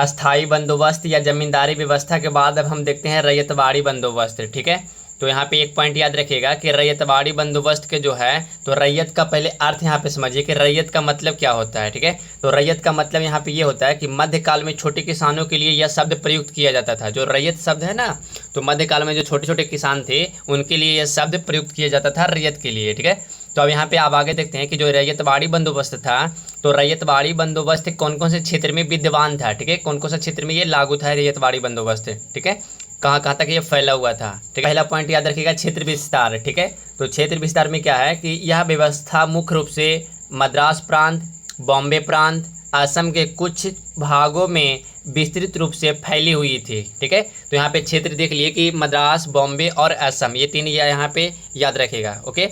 अस्थाई बंदोबस्त या जमींदारी व्यवस्था के बाद अब हम देखते हैं रैयतवाड़ी बंदोबस्त। ठीक है, तो यहाँ पे एक पॉइंट याद रखिएगा कि रैयतवाड़ी बंदोबस्त के जो है तो रैयत का पहले अर्थ यहाँ पे समझिए कि रैयत का मतलब क्या होता है। ठीक है, तो रैयत का मतलब यहाँ पे ये होता है कि मध्यकाल में छोटे किसानों के लिए यह शब्द प्रयुक्त किया जाता था। जो रैयत शब्द है ना, तो मध्यकाल में जो छोटे छोटे किसान थे उनके लिए यह शब्द प्रयुक्त किया जाता था रैयत के लिए। ठीक है, तो अब यहाँ पे आप आगे देखते हैं कि जो रैयतवाड़ी बंदोबस्त था, तो रैयतवाड़ी बंदोबस्त कौन कौन से क्षेत्र में विद्यमान था। ठीक है, कौन कौन से क्षेत्र में ये लागू था रैयतवाड़ी बंदोबस्त। ठीक है, कहाँ कहाँ तक ये फैला हुआ था। ठीक है, पहला पॉइंट याद रखिएगा क्षेत्र विस्तार। ठीक है, तो क्षेत्र विस्तार में क्या है कि यह व्यवस्था मुख्य रूप से मद्रास प्रांत, बॉम्बे प्रांत, असम के कुछ भागों में विस्तृत रूप से फैली हुई थी। ठीक है, तो यहाँ पे क्षेत्र देख लिए कि मद्रास, बॉम्बे और असम, ये तीन यहाँ पे याद रखेगा। ओके,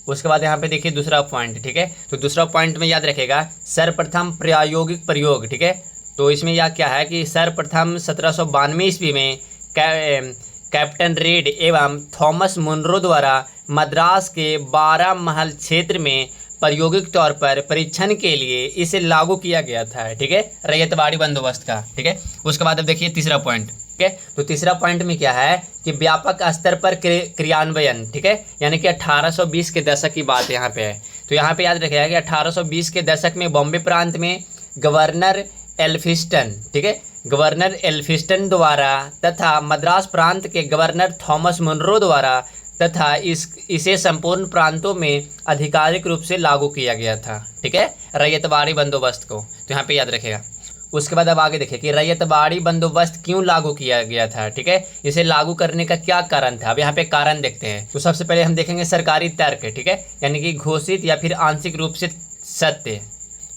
उसके बाद यहाँ पे देखिए दूसरा पॉइंट। ठीक है, तो दूसरा पॉइंट में याद रखेगा सर्वप्रथम प्रायोगिक प्रयोग। ठीक है, तो इसमें यह क्या है कि सर्वप्रथम 1792 ईस्वी में कैप्टन रीड एवं थॉमस मुनरो द्वारा मद्रास के 12 महल क्षेत्र में प्रायोगिक तौर पर परीक्षण के लिए इसे लागू किया गया था। ठीक है, रैयतवाड़ी बंदोबस्त का। ठीक है, उसके बाद अब देखिए तीसरा पॉइंट। ठीक है, तो तीसरा पॉइंट में क्या है कि व्यापक स्तर पर क्रियान्वयन। ठीक है, यानी कि 1820 के दशक की बात यहाँ पे है। तो यहाँ पे याद रखिएगा कि 1820 के दशक में बॉम्बे प्रांत में गवर्नर एल्फिस्टन, ठीक है, गवर्नर एल्फिस्टन द्वारा तथा मद्रास प्रांत के गवर्नर थॉमस मुनरो द्वारा तथा इसे संपूर्ण प्रांतों में आधिकारिक रूप से लागू किया गया था। ठीक है, रैयतवाड़ी बंदोबस्त को, तो यहाँ पे याद रखेगा। उसके बाद अब आगे देखिए कि रैयतवाड़ी बंदोबस्त क्यों लागू किया गया था। ठीक है, इसे लागू करने का क्या कारण था, अब यहाँ पे कारण देखते हैं। तो सबसे पहले हम देखेंगे सरकारी तर्क। ठीक है, यानी कि घोषित या फिर आंशिक रूप से सत्य।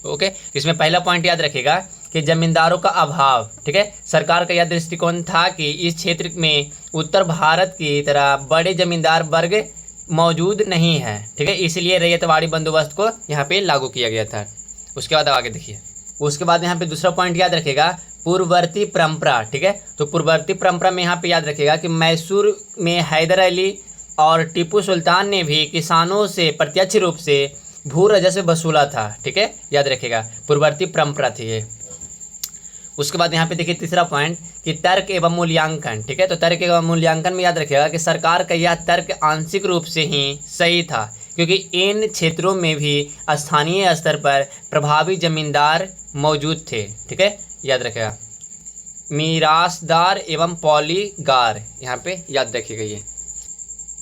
ओके, इसमें पहला पॉइंट याद रखेगा कि जमींदारों का अभाव। ठीक है, सरकार का यह दृष्टिकोण था कि इस क्षेत्र में उत्तर भारत की तरह बड़े जमींदार वर्ग मौजूद नहीं है। ठीक है, इसलिए रैयतवाड़ी बंदोबस्त को यहाँ पे लागू किया गया था। उसके बाद आगे देखिए, उसके बाद यहाँ पे दूसरा पॉइंट याद रखेगा पूर्ववर्ती परंपरा। ठीक है, तो पूर्ववर्ती परंपरा में यहाँ पे याद रखेगा कि मैसूर में हैदर अली और टीपू सुल्तान ने भी किसानों से प्रत्यक्ष रूप से भू राजस्व वसूला था। ठीक है, याद रखेगा पूर्ववर्ती परंपरा थी ये। उसके बाद यहाँ पे देखिए तीसरा पॉइंट कि तर्क एवं मूल्यांकन। ठीक है, तो तर्क एवं मूल्यांकन में याद रखिएगा कि सरकार का यह तर्क आंशिक रूप से ही सही था, क्योंकि इन क्षेत्रों में भी स्थानीय स्तर पर प्रभावी जमींदार मौजूद थे। ठीक है, याद रखिएगा मीरासदार एवं पॉलीगार, यहाँ पे याद रखिएगा ये।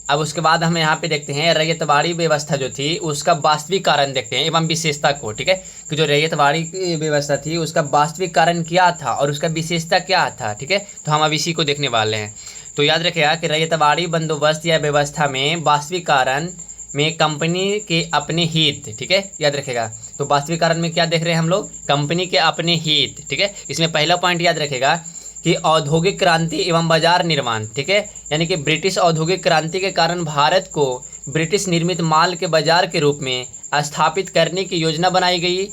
अब उसके बाद हम यहाँ पे देखते हैं रैयतवाड़ी व्यवस्था जो थी उसका वास्तविक कारण देखते हैं एवं विशेषता को। ठीक है, कि जो रैयतवाड़ी व्यवस्था थी उसका वास्तविक कारण क्या था और उसका विशेषता क्या था। ठीक है, तो हम अब इसी को देखने वाले हैं। तो याद रखिएगा कि रैयतवाड़ी बंदोबस्त या व्यवस्था में वास्तविक कारण में कंपनी के अपने हित। ठीक है, याद रखेगा, तो वास्तविक कारण में क्या देख रहे हैं हम लोग, कंपनी के अपने हित। ठीक है, इसमें पहला पॉइंट याद रखेगा कि औद्योगिक क्रांति एवं बाजार निर्माण। ठीक है, यानी कि ब्रिटिश औद्योगिक क्रांति के कारण भारत को ब्रिटिश निर्मित माल के बाजार के रूप में स्थापित करने की योजना बनाई गई।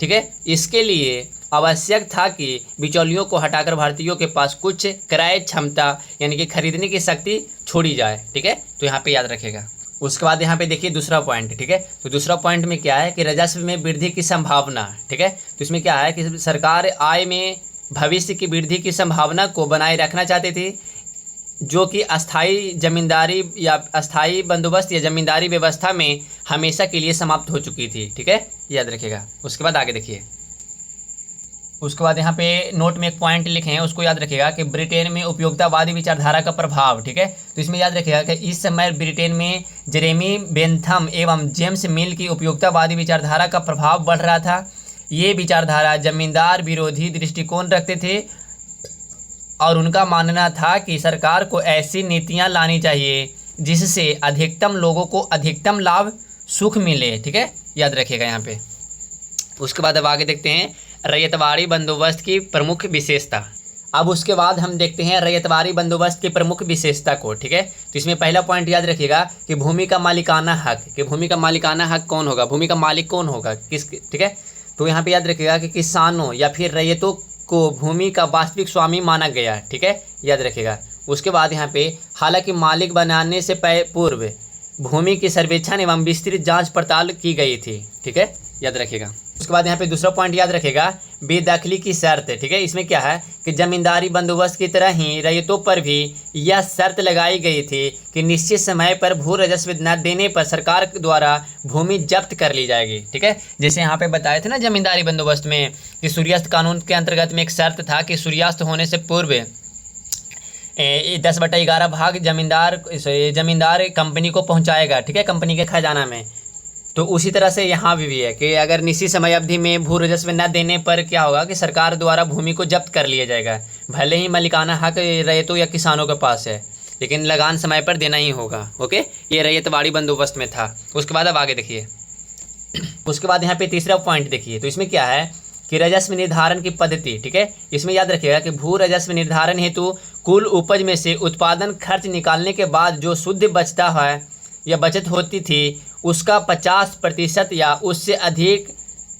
ठीक है, इसके लिए आवश्यक था कि बिचौलियों को हटाकर भारतीयों के पास कुछ क्रय क्षमता यानी कि खरीदने की शक्ति छोड़ी जाए। ठीक है, तो यहाँ पे याद रखेगा। उसके बाद यहाँ पे देखिए दूसरा पॉइंट। ठीक है, तो दूसरा पॉइंट में क्या है कि राजस्व में वृद्धि की संभावना। ठीक है, तो इसमें क्या है कि सरकार आय में भविष्य की वृद्धि की संभावना को बनाए रखना चाहती थी, जो कि अस्थाई जमींदारी या अस्थाई बंदोबस्त या जमींदारी व्यवस्था में हमेशा के लिए समाप्त हो चुकी थी। ठीक है, याद रखिएगा। उसके बाद आगे देखिए, उसके बाद यहाँ पे नोट में एक पॉइंट लिखे हैं, उसको याद रखिएगा कि ब्रिटेन में उपयोगितावादी विचारधारा का प्रभाव। ठीक है, तो इसमें याद रखिएगा कि इस समय ब्रिटेन में जेरेमी बेंथम एवं जेम्स मिल की उपयोगितावादी विचारधारा का प्रभाव बढ़ रहा था। ये विचारधारा जमींदार विरोधी दृष्टिकोण रखते थे और उनका मानना था कि सरकार को ऐसी नीतियां लानी चाहिए जिससे अधिकतम लोगों को अधिकतम लाभ सुख मिले। ठीक है, याद रखिएगा यहाँ पे। उसके बाद अब आगे देखते हैं रैयतवाड़ी बंदोबस्त की प्रमुख विशेषता। अब उसके बाद हम देखते हैं रैयतवाड़ी बंदोबस्त की प्रमुख विशेषता को। ठीक है, तो इसमें पहला पॉइंट याद रखिएगा कि भूमि का मालिकाना हक। कि भूमि का मालिकाना हक कौन होगा, भूमि का मालिक कौन होगा, किस। ठीक है, तो यहाँ पे याद रखिएगा कि किसानों या फिर रैयतों को भूमि का वास्तविक स्वामी माना गया। ठीक है, याद रखिएगा। उसके बाद यहाँ पे हालांकि मालिक बनाने से पूर्व भूमि की सर्वेक्षण एवं विस्तृत जांच पड़ताल की गई थी। ठीक है, याद रखिएगा। उसके बाद यहाँ पे दूसरा पॉइंट याद रखेगा, बेदखली की शर्त। ठीक है, इसमें क्या है कि जमींदारी बंदोबस्त की तरह ही रैयतों पर भी यह शर्त लगाई गई थी कि निश्चित समय पर भू राजस्व न देने पर सरकार द्वारा भूमि जब्त कर ली जाएगी। ठीक है, जैसे यहाँ पे बताए थे ना जमींदारी बंदोबस्त में कि सूर्यास्त कानून के अंतर्गत में एक शर्त था कि सूर्यास्त होने से पूर्व 10/11 भाग जमींदार कंपनी को पहुँचाएगा। ठीक है, कंपनी के खजाना में। तो उसी तरह से यहाँ भी है कि अगर निश्चित समय अवधि में भू राजस्व न देने पर क्या होगा कि सरकार द्वारा भूमि को जब्त कर लिया जाएगा। भले ही मालिकाना हक रैयतों या किसानों के पास है, लेकिन लगान समय पर देना ही होगा। ओके, ये रैयतवाड़ी बंदोबस्त में था। उसके बाद अब आगे देखिए, उसके बाद यहाँ पे तीसरा पॉइंट देखिए। तो इसमें क्या है कि राजस्व निर्धारण की पद्धति। ठीक है, इसमें याद रखिएगा कि भू राजस्व निर्धारण हेतु कुल उपज में से उत्पादन खर्च निकालने के बाद जो शुद्ध बचता है या बचत होती थी उसका 50% या उससे अधिक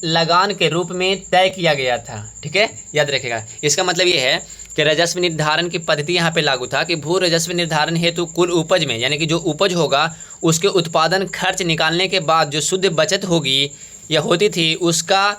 लगान के रूप में तय किया गया था। ठीक है, याद रखिएगा। इसका मतलब ये है कि राजस्व निर्धारण की पद्धति यहाँ पे लागू था कि भू राजस्व निर्धारण हेतु कुल उपज में, यानी कि जो उपज होगा उसके उत्पादन खर्च निकालने के बाद जो शुद्ध बचत होगी या होती थी उसका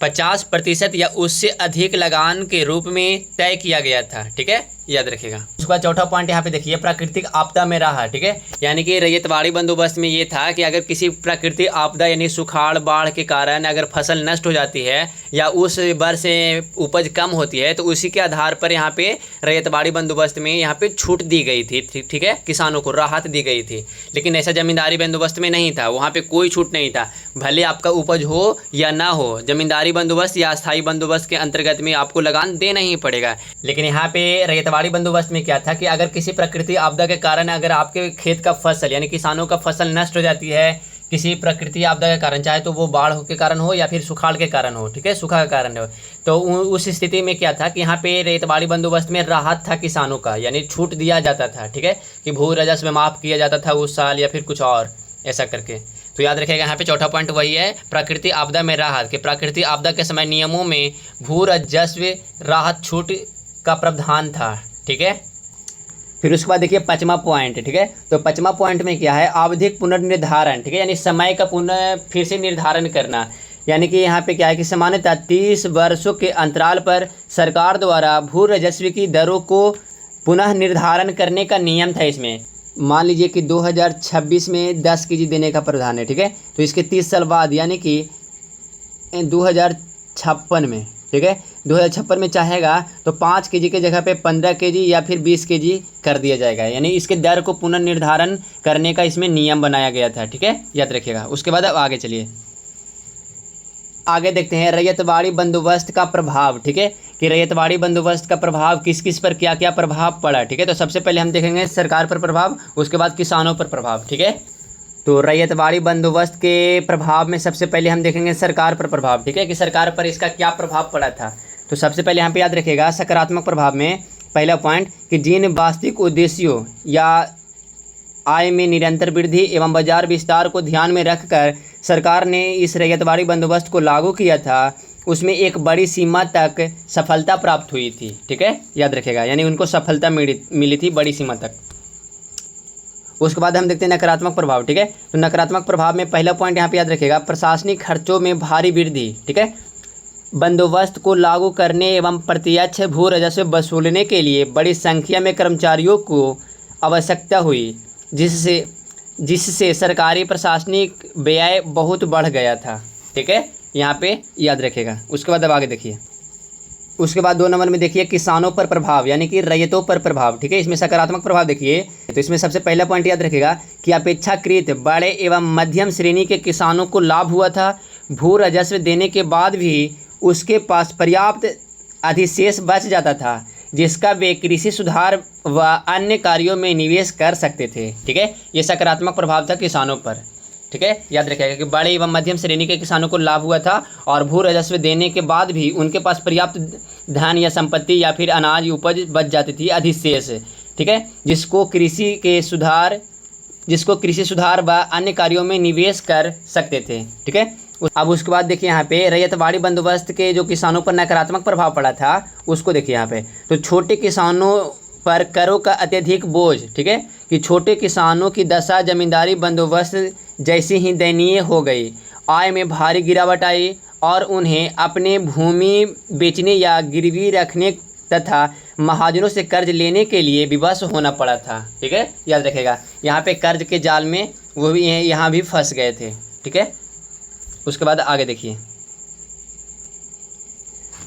50% या उससे अधिक लगान के रूप में तय किया गया था। ठीक है, याद रखिएगा। उसके बाद चौथा पॉइंट यहाँ पे देखिए, प्राकृतिक आपदा में राहत। ठीक है, यानी कि रैयतवाड़ी बंदोबस्त में ये था कि अगर किसी प्राकृतिक आपदा यानी सुखाड़ बाढ़ के कारण अगर फसल नष्ट हो जाती है या उस वर्ष से उपज कम होती है तो उसी के आधार पर यहाँ पे रैयतवाड़ी बंदोबस्त में यहाँ पे छूट दी गई थी। ठीक है, किसानों को राहत दी गई थी। लेकिन ऐसा जमींदारी बंदोबस्त में नहीं था, वहाँ पे कोई छूट नहीं था। भले आपका उपज हो या ना हो, जमींदारी बंदोबस्त या अस्थायी बंदोबस्त के अंतर्गत में आपको लगान देना ही पड़ेगा। लेकिन यहाँ पे रैयतवाड़ी बंदोबस्त में क्या था कि अगर किसी प्राकृतिक आपदा के कारण अगर आपके खेत का फसल यानी किसानों का फसल नष्ट हो जाती है किसी प्राकृतिक आपदा के कारण, चाहे तो वो बाढ़ के कारण हो या फिर सुखाड़ के कारण हो, ठीक है, सूखा के कारण हो, तो उस स्थिति में क्या था कि यहाँ पे रैयतवाड़ी बंदोबस्त में राहत था किसानों का, यानी छूट दिया जाता था। ठीक है, कि भू राजस्व माफ़ किया जाता था उस साल या फिर कुछ और ऐसा करके। तो याद रखिएगा यहाँ पे चौथा पॉइंट वही है, प्राकृतिक आपदा में राहत। कि प्राकृतिक आपदा के समय नियमों में भू राजस्व राहत छूट का प्रावधान था। ठीक है, फिर उसके बाद देखिए पाँचवा पॉइंट। ठीक है, तो पाँचवा पॉइंट में क्या है, आवधिक पुनर्निर्धारण। ठीक है, यानी समय का पुनः फिर से निर्धारण करना। यानी कि यहाँ पे क्या है कि सामान्यतः 30 वर्षों के अंतराल पर सरकार द्वारा भू राजस्व की दरों को पुनः निर्धारण करने का नियम था। इसमें मान लीजिए कि 2026 में 10 केजी देने का प्रावधान है। ठीक है, तो इसके 30 साल बाद यानी कि 2056 में, ठीक है, 2056 में चाहेगा तो 5 केजी के जगह पे 15 केजी या फिर 20 केजी कर दिया जाएगा। यानी इसके दर को पुनर्निर्धारण करने का इसमें नियम बनाया गया था। ठीक है, याद रखिएगा। उसके बाद अब आगे चलिए, आगे देखते हैं रैयतवाड़ी बंदोबस्त का प्रभाव। ठीक है, कि रैयतवाड़ी बंदोबस्त का प्रभाव किस किस पर क्या क्या प्रभाव पड़ा। ठीक है, तो सबसे पहले हम देखेंगे सरकार पर प्रभाव, उसके बाद किसानों पर प्रभाव। ठीक है, तो रैयतवाड़ी बंदोबस्त के प्रभाव में सबसे पहले हम देखेंगे सरकार पर प्रभाव। ठीक है, कि सरकार पर इसका क्या प्रभाव पड़ा था। तो सबसे पहले यहाँ पे याद रखिएगा सकारात्मक प्रभाव में पहला पॉइंट कि जिन वास्तविक उद्देश्यों या आय में निरंतर वृद्धि एवं बाजार विस्तार को ध्यान में रखकर सरकार ने इस रैयतवाड़ी बंदोबस्त को लागू किया था उसमें एक बड़ी सीमा तक सफलता प्राप्त हुई थी। ठीक है, याद रखिएगा, यानी उनको सफलता मिली थी बड़ी सीमा तक। उसके बाद हम देखते हैं नकारात्मक प्रभाव। ठीक है, तो नकारात्मक प्रभाव में पहला पॉइंट यहाँ पे याद रखिएगा प्रशासनिक खर्चों में भारी वृद्धि। ठीक है, बंदोबस्त को लागू करने एवं प्रत्यक्ष भू राजस्व वसूलने के लिए बड़ी संख्या में कर्मचारियों को आवश्यकता हुई, जिससे सरकारी प्रशासनिक व्यय बहुत बढ़ गया था। ठीक है, यहाँ पे याद रखिएगा। उसके बाद अब आगे देखिए, उसके बाद 2 नंबर में देखिए किसानों पर प्रभाव यानी कि रैयतों पर प्रभाव। ठीक है, इसमें सकारात्मक प्रभाव देखिए, तो इसमें सबसे पहला पॉइंट याद रखिएगा कि अपेक्षाकृत बड़े एवं मध्यम श्रेणी के किसानों को लाभ हुआ था। भू राजस्व देने के बाद भी उसके पास पर्याप्त अधिशेष बच जाता था जिसका वे कृषि सुधार व अन्य कार्यों में निवेश कर सकते थे। ठीक है, ये सकारात्मक प्रभाव था किसानों पर। ठीक है, याद रखिएगा कि बड़े एवं मध्यम श्रेणी के किसानों को लाभ हुआ था और भू राजस्व देने के बाद भी उनके पास पर्याप्त धन या संपत्ति या फिर अनाज उपज बच जाती थी अधिशेष। ठीक है, जिसको कृषि सुधार व अन्य कार्यों में निवेश कर सकते थे। ठीक है, अब उसके बाद देखिए यहाँ पे रैयतवाड़ी बंदोबस्त के जो किसानों पर नकारात्मक प्रभाव पड़ा था उसको देखिए यहाँ पे, तो छोटे किसानों पर करों का अत्यधिक बोझ। ठीक है, कि छोटे किसानों की दशा जमींदारी बंदोबस्त जैसी ही दयनीय हो गई। आय में भारी गिरावट आई और उन्हें अपने भूमि बेचने या गिरवी रखने तथा महाजनों से कर्ज लेने के लिए विवश होना पड़ा था। ठीक है, याद रखेगा, यहाँ पे कर्ज के जाल में वो भी यहाँ भी फंस गए थे। ठीक है, उसके बाद आगे देखिए।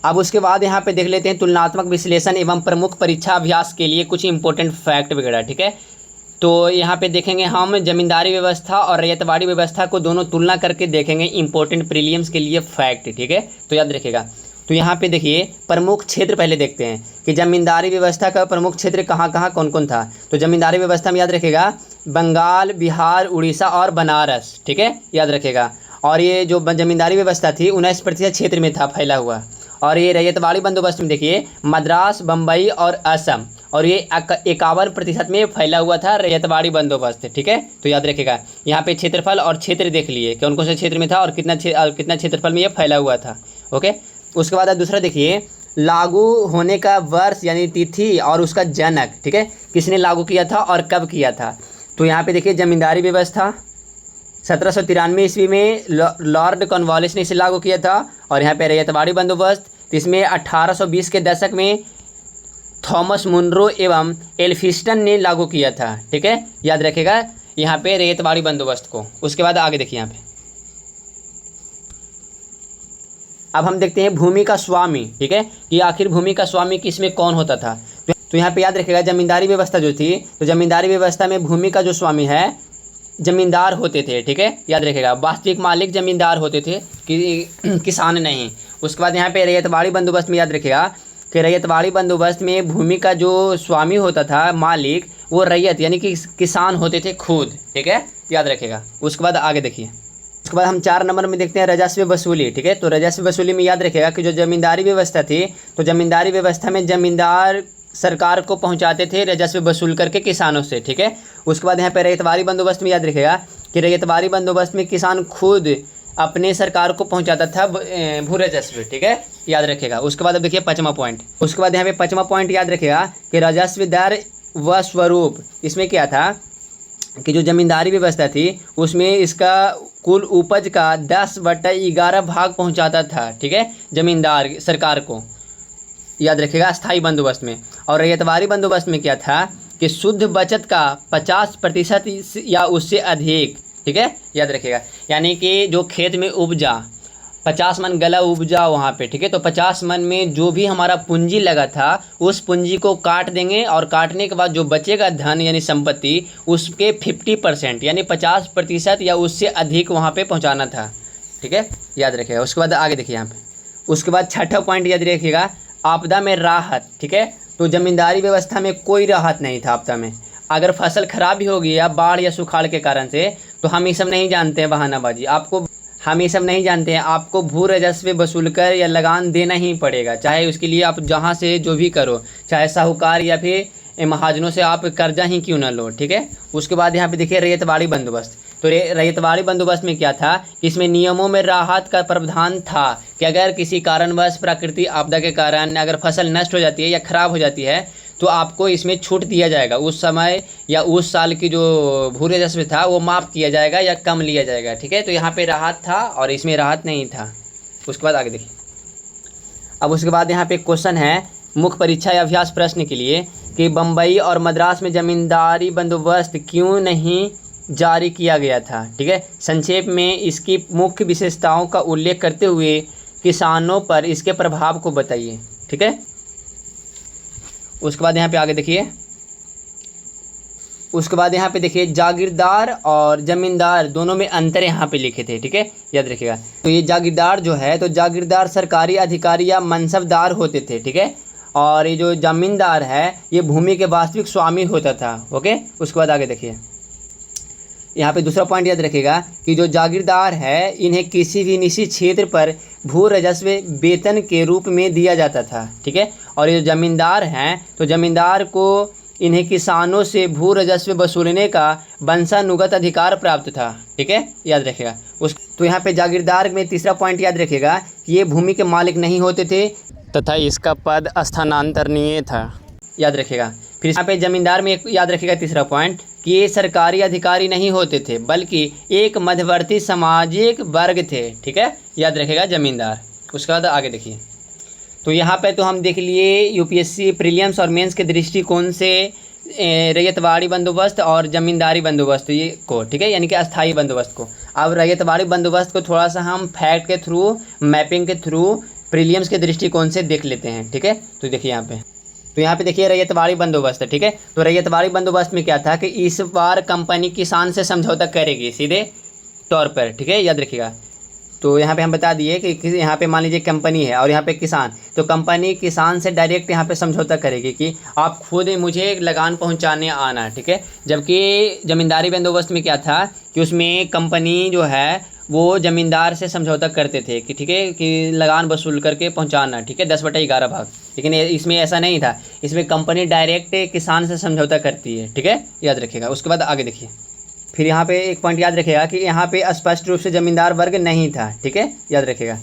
अब उसके बाद यहाँ पे देख लेते हैं तुलनात्मक विश्लेषण एवं प्रमुख परीक्षा अभ्यास के लिए कुछ इंपॉर्टेंट फैक्ट वगैरह। ठीक है, तो यहाँ पे देखेंगे हम जमींदारी व्यवस्था और रैयतवाड़ी व्यवस्था को दोनों तुलना करके देखेंगे इंपॉर्टेंट प्रीलिम्स के लिए फैक्ट। ठीक है, तो याद रखिएगा। तो यहाँ पे देखिए प्रमुख क्षेत्र पहले देखते हैं कि जमींदारी व्यवस्था का प्रमुख क्षेत्र कहाँ कहाँ कौन कौन था। तो जमींदारी व्यवस्था में याद रखिएगा बंगाल, बिहार, उड़ीसा और बनारस। ठीक है, याद रखिएगा। और ये जो जमींदारी व्यवस्था थी 19% क्षेत्र में था फैला हुआ। और ये रैयतवाड़ी बंदोबस्त में देखिए मद्रास, बम्बई और असम, और ये 51% में फैला हुआ था रैयतवाड़ी बंदोबस्त। ठीक है, तो याद रखिएगा यहाँ पे क्षेत्रफल और क्षेत्र देख लिए कौन कौन से क्षेत्र में था और कितना क्षेत्रफल में ये फैला हुआ था। ओके, उसके बाद दूसरा देखिए लागू होने का वर्ष यानी तिथि और उसका जनक। ठीक है, किसने लागू किया था और कब किया था। तो यहाँ पे देखिए जमींदारी व्यवस्था 1793 ईस्वी में लॉर्ड कॉर्नवालिस ने इसे लागू किया था। और यहाँ पे रैयतवाड़ी बंदोबस्त इसमें 1820 के दशक में थॉमस मुनरो एवं एल्फिस्टन ने लागू किया था। ठीक है, याद रखिएगा यहाँ पे रैयतवाड़ी बंदोबस्त को। उसके बाद आगे देखिए यहाँ पे अब हम देखते हैं भूमि का स्वामी। ठीक है, कि आखिर भूमि का स्वामी किसमें कौन होता था। तो यहाँ पे याद रखिएगा जमींदारी व्यवस्था जो थी, तो जमींदारी व्यवस्था में भूमि का जो स्वामी है जमींदार होते थे। ठीक है, याद रखिएगा वास्तविक मालिक जमींदार होते थे कि किसान नहीं। उसके बाद यहाँ पे रैयतवाड़ी बंदोबस्त में याद रखिएगा कि रैयतवाड़ी बंदोबस्त में भूमि का जो स्वामी होता था मालिक, वो रैयत यानी कि किसान होते थे खुद। ठीक है, याद रखिएगा। उसके बाद आगे देखिए, उसके बाद हम 4 नंबर में देखते हैं राजस्व वसूली। ठीक है, तो राजस्व वसूली में याद रखिएगा कि जो जमींदारी व्यवस्था थी, तो जमींदारी व्यवस्था में जमींदार सरकार को पहुंचाते थे राजस्व वसूल करके किसानों से। ठीक है, उसके बाद यहाँ पे रैयतवाड़ी बंदोबस्त में याद रखिएगा कि रैयतवाड़ी बंदोबस्त में किसान खुद अपने सरकार को पहुंचाता था भू राजस्व। ठीक है, याद रखिएगा। उसके बाद अब देखिए 5वां पॉइंट। उसके बाद यहाँ पे 5वां पॉइंट याद रखिएगा कि राजस्व दर व स्वरूप। इसमें क्या था कि जो जमींदारी व्यवस्था थी उसमें इसका कुल उपज का 10/11 भाग पहुंचाता था। ठीक है, जमींदार सरकार को, याद रखिएगा स्थायी बंदोबस्त में। और रैयतवाड़ी बंदोबस्त में क्या था कि शुद्ध बचत का 50% या उससे अधिक। ठीक है, याद रखिएगा, यानी कि जो खेत में उपजा 50 मन गला उपजा वहाँ पे। ठीक है, तो 50 मन में जो भी हमारा पूंजी लगा था उस पूंजी को काट देंगे और काटने के बाद जो बचेगा धन यानी संपत्ति उसके 50% यानी 50% या उससे अधिक वहाँ पे पहुँचाना था। ठीक है, याद रखिएगा। उसके बाद आगे देखिए यहाँ पे, उसके बाद 6ठा पॉइंट याद रखिएगा आपदा में राहत। ठीक है, तो जमींदारी व्यवस्था में कोई राहत नहीं था आपदा में। अगर फसल खराब भी होगी या बाढ़ या सुखाड़ के कारण से, तो हम ये सब नहीं जानते हैं बहानाबाजी, हम ये सब नहीं जानते हैं। आपको भू राजस्व वसूल कर या लगान देना ही पड़ेगा, चाहे उसके लिए आप जहाँ से जो भी करो, चाहे साहूकार या फिर महाजनों से आप कर्जा ही क्यों ना लो। ठीक है, उसके बाद यहाँ पे देखिए रैयतवाड़ी बंदोबस्त। तो रैयतवाड़ी बंदोबस्त में क्या था कि इसमें नियमों में राहत का प्रावधान था कि अगर किसी कारणवश प्राकृतिक आपदा के कारण अगर फसल नष्ट हो जाती है या ख़राब हो जाती है तो आपको इसमें छूट दिया जाएगा। उस समय या उस साल की जो भू राजस्व था वो माफ़ किया जाएगा या कम लिया जाएगा। ठीक है, तो यहाँ पे राहत था और इसमें राहत नहीं था। उसके बाद आगे देखिए। अब उसके बाद यहाँ पे क्वेश्चन है मुख्य परीक्षा या अभ्यास प्रश्न के लिए कि बम्बई और मद्रास में जमींदारी बंदोबस्त क्यों नहीं जारी किया गया था। ठीक है, संक्षेप में इसकी मुख्य विशेषताओं का उल्लेख करते हुए किसानों पर इसके प्रभाव को बताइए। ठीक है, उसके बाद यहाँ पे आगे देखिए। उसके बाद यहाँ पे देखिए जागीरदार और जमींदार दोनों में अंतर यहाँ पे लिखे थे। ठीक है, याद रखिएगा। तो ये जागीरदार जो है, तो जागीरदार सरकारी अधिकारी या मनसबदार होते थे। ठीक है, और ये जो जमींदार है ये भूमि के वास्तविक स्वामी होता था। ओके, उसके बाद आगे देखिए। यहाँ पे दूसरा पॉइंट याद रखिएगा कि जो जागीरदार है इन्हें किसी भी निश्चित क्षेत्र पर भू राजस्व वेतन के रूप में दिया जाता था। ठीक है, और ये जमींदार हैं तो जमींदार को इन्हें किसानों से भू राजस्व वसूलने का वंशानुगत अधिकार प्राप्त था। ठीक है, याद रखिएगा। तो यहाँ पे जागीरदार में तीसरा पॉइंट याद रखिएगा कि ये भूमि के मालिक नहीं होते थे तथा इसका पद स्थानांतरणीय था। याद रखिएगा। फिर यहाँ पे जमींदार में एक याद रखिएगा तीसरा पॉइंट कि कि ये सरकारी अधिकारी नहीं होते थे बल्कि एक मध्यवर्ती सामाजिक वर्ग थे, ठीक है, याद रखेगा जमींदार। उसके बाद आगे देखिए, तो यहाँ पे तो हम देख लिए यूपीएससी प्रीलिम्स और मेंस के दृष्टिकोण से रैयतवाड़ी बंदोबस्त और ज़मींदारी बंदोबस्त ये को, ठीक है, यानी कि अस्थाई बंदोबस्त को। अब रैयतवाड़ी बंदोबस्त को थोड़ा सा हम फैक्ट के थ्रू, मैपिंग के थ्रू, प्रीलिम्स के दृष्टिकोण से देख लेते हैं, ठीक है। तो देखिए यहाँ पे, तो यहाँ पे देखिए रैयतवाड़ी बंदोबस्त है, ठीक है। तो रैयतवाड़ी बंदोबस्त में क्या था कि इस बार कंपनी किसान से समझौता करेगी सीधे तौर पर, ठीक है, याद रखिएगा। तो यहाँ पे हम बता दिए कि यहाँ पे मान लीजिए कंपनी है और यहाँ पे किसान, तो कंपनी किसान से डायरेक्ट यहाँ पे समझौता करेगी कि आप खुद मुझे लगान पहुँचाने आना, ठीक है। जबकि ज़मींदारी बंदोबस्त में क्या था कि उसमें कंपनी जो है वो ज़मींदार से समझौता करते थे कि ठीक है कि लगान वसूल करके पहुँचाना, ठीक है, 10/11 भाग। लेकिन इसमें ऐसा नहीं था, इसमें कंपनी डायरेक्ट किसान से समझौता करती है, ठीक है, याद रखिएगा। उसके बाद आगे देखिए, फिर यहाँ पे एक पॉइंट याद रखिएगा कि यहाँ पे स्पष्ट रूप से ज़मींदार वर्ग नहीं था, ठीक है, याद रखिएगा।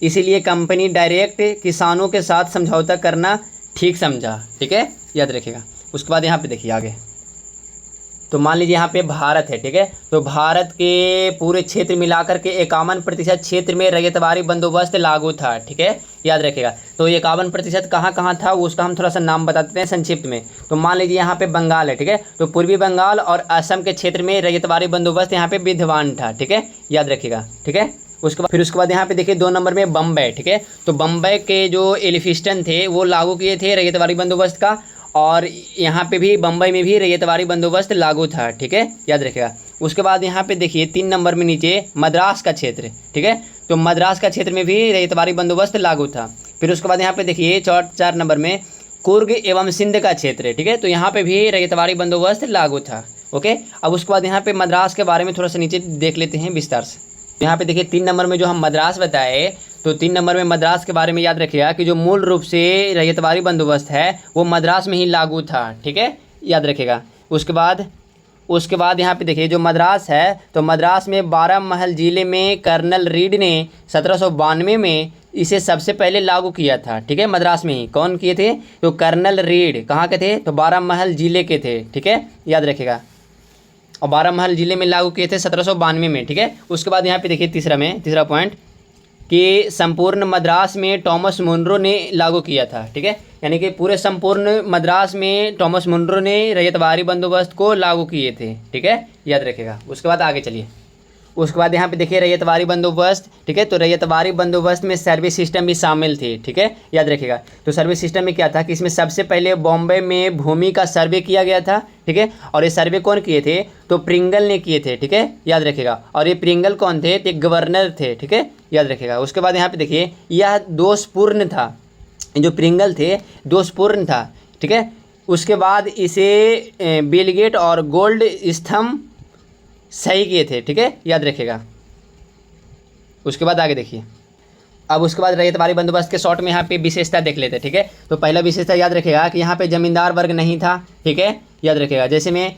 इसीलिए कंपनी डायरेक्ट किसानों के साथ समझौता करना ठीक समझा, ठीक है, याद रखिएगा। उसके बाद यहाँ पे देखिए आगे, तो मान लीजिए यहाँ पे भारत है, ठीक है, तो भारत के पूरे क्षेत्र मिलाकर के 51% क्षेत्र में रैयतवाड़ी बंदोबस्त लागू था, ठीक है, याद रखिएगा। तो 51% कहाँ कहाँ था उसका हम थोड़ा सा नाम बता देते हैं संक्षिप्त में। तो मान लीजिए यहाँ पे बंगाल है, ठीक है, तो पूर्वी बंगाल और असम के क्षेत्र में रैयतवाड़ी बंदोबस्त यहाँ पे विद्यमान था, ठीक है, याद रखिएगा, ठीक है। उसके बाद यहाँ पे देखिए 2 नंबर में बम्बई, ठीक है, तो बम्बई के जो एलिफिस्टन थे वो लागू किए थे रैयतवाड़ी बंदोबस्त का, और यहाँ पे भी बम्बई में भी रैयतवाड़ी बंदोबस्त लागू था, ठीक है, याद रखिएगा। उसके बाद यहाँ पे देखिए 3 नंबर में नीचे मद्रास का क्षेत्र, ठीक है, तो मद्रास का क्षेत्र में भी रैयतवाड़ी बंदोबस्त लागू था। फिर उसके बाद यहाँ पे देखिए 4 नंबर में कुर्ग एवं सिंध का क्षेत्र, ठीक है, तो यहाँ पे भी रैयतवाड़ी बंदोबस्त लागू था, ओके। अब उसके बाद यहाँ पे मद्रास के बारे में थोड़ा सा नीचे देख लेते हैं विस्तार से। यहाँ पे देखिए 3 नंबर में जो हम मद्रास बताए, तो 3 नंबर में मद्रास के बारे में याद रखिएगा कि जो मूल रूप से रैयतवाड़ी बंदोबस्त है वो मद्रास में ही लागू था, ठीक है, याद रखिएगा। उसके बाद यहाँ पे देखिए जो मद्रास है, तो मद्रास में 12 महल ज़िले में कर्नल रीड ने 1792 में इसे सबसे पहले लागू किया था, ठीक है, मद्रास में ही। कौन किए थे? तो कर्नल रीड कहाँ के थे? तो 12 महल ज़िले के थे, ठीक है, याद रखिएगा, और 12 महल ज़िले में लागू किए थे 1792 में, ठीक है। उसके बाद यहाँ पे देखिए तीसरा पॉइंट कि संपूर्ण मद्रास में टॉमस मुनरो ने लागू किया था, ठीक है, यानी कि पूरे संपूर्ण मद्रास में टॉमस मुनरो ने रैयतवाड़ी बंदोबस्त को लागू किए थे, ठीक है, याद रखिएगा। उसके बाद आगे चलिए, उसके बाद यहाँ पे देखिए रैयतवाड़ी बंदोबस्त, ठीक है, तो रैयतवाड़ी बंदोबस्त में सर्वे सिस्टम भी शामिल थी, ठीक है, याद रखिएगा। तो सर्वे सिस्टम में क्या था कि इसमें सबसे पहले बॉम्बे में भूमि का सर्वे किया गया था, ठीक है, और ये सर्वे कौन किए थे? तो प्रिंगल ने किए थे, ठीक है, याद रखिएगा। और ये प्रिंगल कौन थे? तो गवर्नर थे, ठीक है, याद रखिएगा। उसके बाद यहाँ पे देखिए यह दोषपूर्ण था, जो प्रिंगल थे दोषपूर्ण था, ठीक है। उसके बाद इसे बिलगेट और गोल्ड स्तंभ सही किए थे, ठीक है, याद रखिएगा। उसके बाद आगे देखिए, अब उसके बाद रैयतवाड़ी बंदोबस्त के शॉर्ट में यहाँ पे विशेषता देख लेते हैं, ठीक है। तो पहला विशेषता याद रखिएगा कि यहाँ पे जमींदार वर्ग नहीं था, ठीक है, याद रखिएगा। जैसे में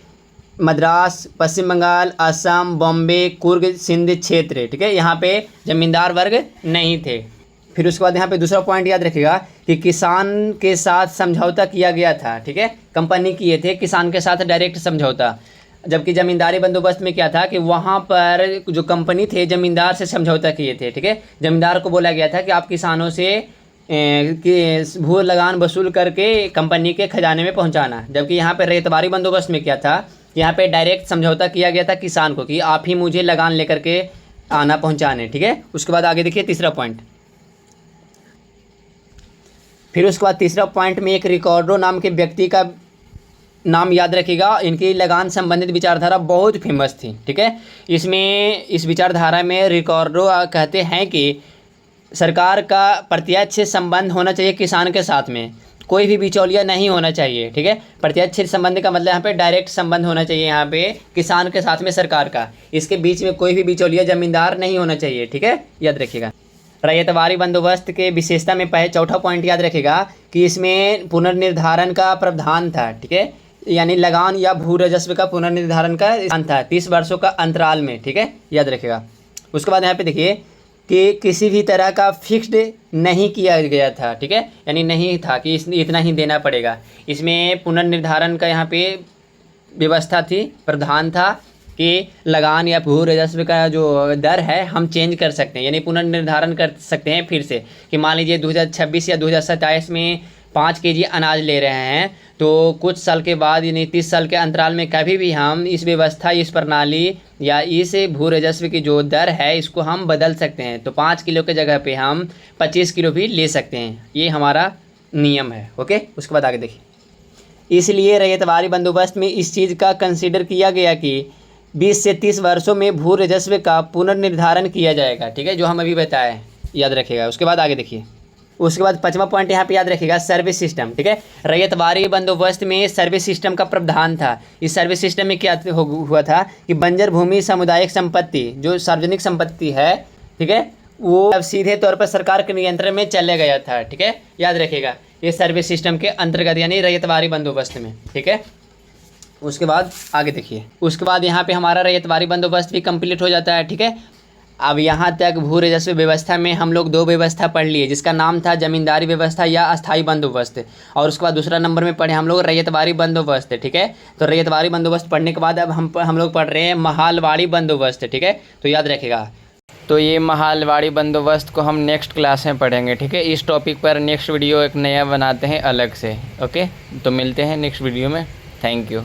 मद्रास, पश्चिम बंगाल, असम, बॉम्बे, कुर्ग, सिंध क्षेत्र, ठीक है, यहाँ पे जमींदार वर्ग नहीं थे। फिर उसके बाद यहाँ पे दूसरा पॉइंट याद रखिएगा कि किसान के साथ समझौता किया गया था, ठीक है, कंपनी किए थे किसान के साथ डायरेक्ट समझौता। जबकि ज़मींदारी बंदोबस्त में क्या था कि वहाँ पर जो कंपनी थे ज़मींदार से समझौता किए थे, ठीक है, ज़मींदार को बोला गया था कि आप किसानों से भू लगान वसूल करके कंपनी के खजाने में पहुँचाना। जबकि यहाँ पर रैयतवाड़ी बंदोबस्त में क्या था, यहाँ पे डायरेक्ट समझौता किया गया था किसान को कि आप ही मुझे लगान लेकर के आना पहुँचाने, ठीक है। उसके बाद आगे देखिए तीसरा पॉइंट, फिर उसके बाद तीसरा पॉइंट में एक रिकॉर्डो नाम के व्यक्ति का नाम याद रखिएगा। इनकी लगान संबंधित विचारधारा बहुत फेमस थी, ठीक है। इस विचारधारा में रिकॉर्डो कहते हैं कि सरकार का प्रत्यक्ष संबंध होना चाहिए किसान के साथ में, कोई भी बिचौलिया नहीं होना चाहिए, ठीक है। प्रत्यक्ष संबंध का मतलब यहाँ पे डायरेक्ट संबंध होना चाहिए यहाँ पे किसान के साथ में सरकार का, इसके बीच में कोई भी बिचौलिया जमींदार नहीं होना चाहिए, ठीक है, याद रखिएगा। रैयतवाड़ी बंदोबस्त के विशेषता में चौथा पॉइंट याद रखिएगा कि इसमें पुनर्निर्धारण का प्रावधान था, ठीक है, यानी लगान या भू राजस्व का पुनर्निर्धारण का स्थान था 30 वर्षों का अंतराल में, ठीक है, याद रखिएगा। उसके बाद यहाँ पे देखिए कि किसी भी तरह का फिक्स्ड नहीं किया गया था, ठीक है, यानी नहीं था कि इतना ही देना पड़ेगा। इसमें पुनर्निर्धारण का यहाँ पे व्यवस्था थी, प्रावधान था कि लगान या भू राजस्व का जो दर है हम चेंज कर सकते हैं, यानी पुनर्निर्धारण कर सकते हैं फिर से कि मान लीजिए 2026 या 2027 में 5 केजी अनाज ले रहे हैं, तो कुछ साल के बाद यानी 30 साल के अंतराल में कभी भी हम इस व्यवस्था, इस प्रणाली या इस भू राजस्व की जो दर है इसको हम बदल सकते हैं। तो 5 किलो के जगह पे हम 25 किलो भी ले सकते हैं, ये हमारा नियम है। ओके, उसके बाद आगे देखिए। इसलिए रैयतवाड़ी बंदोबस्त में इस चीज़ का कंसिडर किया गया कि 20 से 30 वर्षों में भू राजस्व का पुनर्निर्धारण किया जाएगा। ठीक है, जो हम अभी बताए, याद रखिएगा। उसके बाद आगे देखिए। उसके बाद 5वां पॉइंट यहाँ पे याद रखिएगा, सर्विस सिस्टम। ठीक है, रैयतवाड़ी बंदोबस्त में सर्विस सिस्टम का प्रावधान था। इस सर्विस सिस्टम में क्या हुआ था कि बंजर भूमि सामुदायिक संपत्ति, जो सार्वजनिक संपत्ति है, ठीक है, वो अब सीधे तौर पर सरकार के नियंत्रण में चले गया था। ठीक है, याद रखिएगा, ये सर्विस सिस्टम के अंतर्गत यानी रैयतवाड़ी बंदोबस्त में। ठीक है, उसके बाद आगे देखिए। उसके बाद यहाँ पे हमारा रैयतवाड़ी बंदोबस्त भी कंप्लीट हो जाता है। ठीक है, अब यहाँ तक भू राजस्व व्यवस्था में हम लोग 2 व्यवस्था पढ़ लिए, जिसका नाम था जमींदारी व्यवस्था या अस्थाई बंदोबस्त, और उसके बाद दूसरा नंबर में पढ़े हम लोग रैयतवाड़ी बंदोबस्त। ठीक है, तो रैयतवाड़ी बंदोबस्त पढ़ने के बाद अब हम लोग पढ़ रहे हैं महालवाड़ी बंदोबस्त। ठीक है, तो याद रखिएगा। तो ये महालवाड़ी बंदोबस्त को हम नेक्स्ट क्लास में पढ़ेंगे। ठीक है, इस टॉपिक पर नेक्स्ट वीडियो एक नया बनाते हैं अलग से। ओके, तो मिलते हैं नेक्स्ट वीडियो में। Thank you.